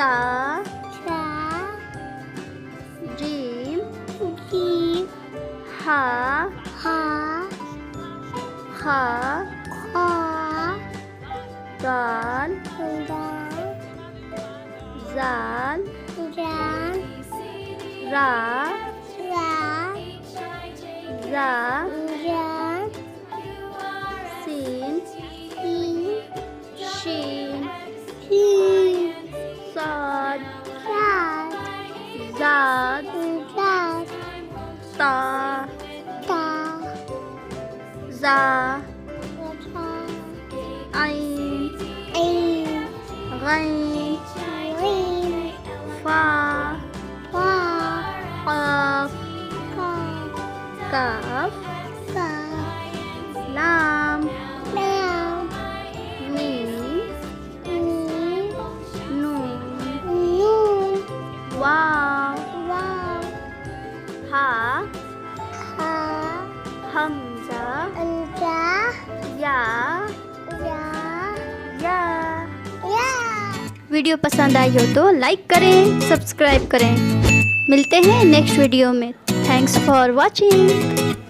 सा सा gym gym हा हा खा खा दाल दाल जाल जान रा रा जा जान सीन सीन शीन शीन साद साद जाद जाद ता ता जा ता ऐन ऐन गैन गैन फा फा क़ाफ काफ काफ काफ लाम लाम मीम मीम नून नून वाव वाव हा हा हमजा अंजा या या या। या। वीडियो पसंद आई हो तो लाइक करें, सब्सक्राइब करें। मिलते हैं नेक्स्ट वीडियो में। Thanks for watching.